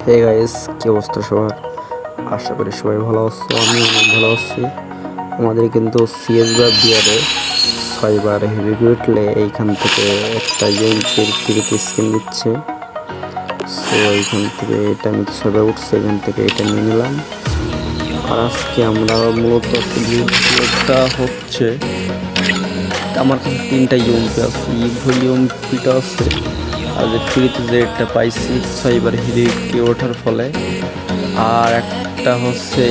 Hey guys, কি অবস্থা সবার? আশা করি সবাই ভালো আছো। আমি অনেক ভালো আছি। আমাদের কিন্তু সিএস বা বিয়ারে 6বার হেভি উঠলে এইখান থেকে একটা ইউনিটের ফ্রিতে স্কিন দিচ্ছে। সো এইখান থেকে এটা আমি 6বার উঠছে, এখান থেকে এটা নিয়ে নিলাম। আর আজকে আমরা মূলত ভিডিওটা হচ্ছে আমার কাছে 3টা ইউএমপি আছে, ইউএমপিটা আছে। আর যে ফ্রিতে যে এটা পাইছি 6বার হিরোকে ওঠার ফলে। আর একটা হচ্ছে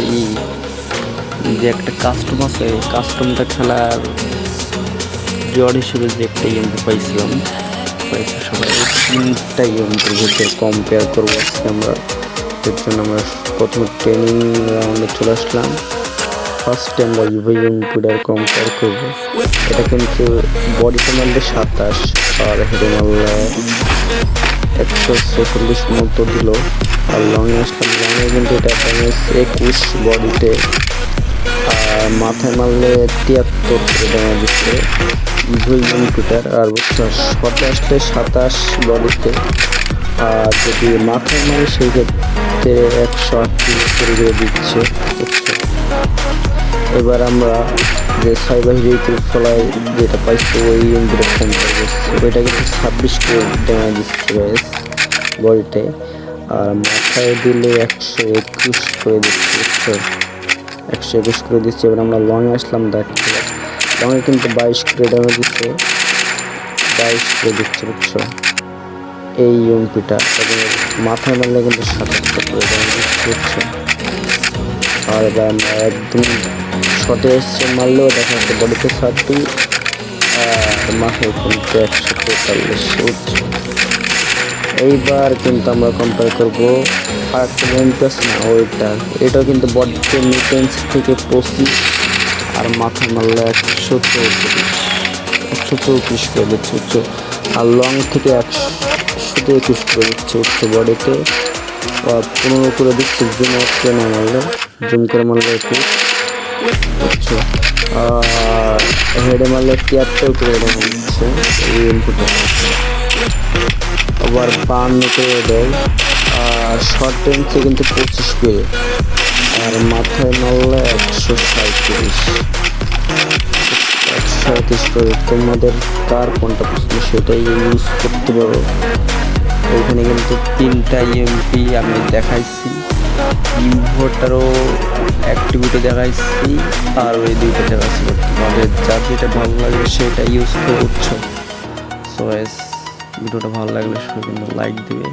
যে একটা কাস্টম আছে, কাস্টমটা খেলার রিওয়ার্ড হিসেবে যে একটা ইউএমপি পাইছিলাম সবাই। 3টা ইউএমপির ভিতরে কম্পেয়ার করবো আজকে আমরা। এর জন্য আমরা প্রথমে ট্রেনিং রাউন্ডে চলে আসলাম। ফার্স্টে আমরা ইউএমপিটার কম্পেয়ার করবো। এটা কিন্তু বডিতে মারলে 27 আর হেডে মারলে 146 মতো দিল। আর লংয়ে আসলাম, লংয়ে কিন্তু এটা ড্যামেজ 21 বডিতে, আর মাথায় মারলে 73 করে ড্যামেজ দিচ্ছে ইউএমপিটার। আর শটে আসলে 27 বডিতে, আর যদি মাথায় মারে সেই ক্ষেত্রে 138 করে দিচ্ছে। এবার আমরা যে সাইবার হিরোকে ফলায় যেটা পাইছি ওই ইউনিটটা কম্পেয়ার করছি। ওইটা কিন্তু 26 করে ড্যামেজ দিচ্ছে বডিতে, আর মাথায় দিলে 121 করে দিচ্ছে। 121 করে দিচ্ছে। এবার আমরা লংয়ে আসলাম, দেখতে লংয়ে কিন্তু 22 করে ড্যামেজ দিচ্ছে, 22 করে দিচ্ছে বুঝছো এই ইউএমপিটা। এবং মাথায় মারলে কিন্তু 27 করে ড্যামেজ দিচ্ছে বুঝছো। আর এবার আমরা একদম শটে এসছে মারলেও দেখা যাচ্ছে বডিতে 30 আর মাথায় কিন্তু 143 বুঝছো। এইবার কিন্তু আমরা কম্পেয়ার করবো আর একটা ইউএমপি না ওইটা, এটাও কিন্তু বডিতে মিটেন্স থেকে 25 আর মাথায় মারলে 134 করে দিচ্ছে উচ্চ। আর লং থেকে 121 করে দিচ্ছে উচ্চ বডিতে, 15 করে দিচ্ছে জুম করে না মারলে, জুম করে মারলে 21 উচ্চ। আর হেডে মারলে 73 করে দিচ্ছে এই ইনপুটে। আবার 52 করে দেয়। আর শর্ট রেঞ্জে কিন্তু 25 করে, আর মাথায় মারলে 137 করে। তোমাদের কার কোনটা পছন্দ সেটাই ইউজ করতে পারো। ওইখানে কিন্তু 3টা ইউএমপি আমি দেখাইছি, ইনভার্টারও অ্যাক্টিভিটি দেখাইছি, আর ওই 2টা দেখাইছি। তোমাদের যার যেটা ভালো লাগে সেটা ইউজ করে উঠছো। সো ভিডিওটা ভালো লাগলে সবাই কিন্তু লাইক দিবে।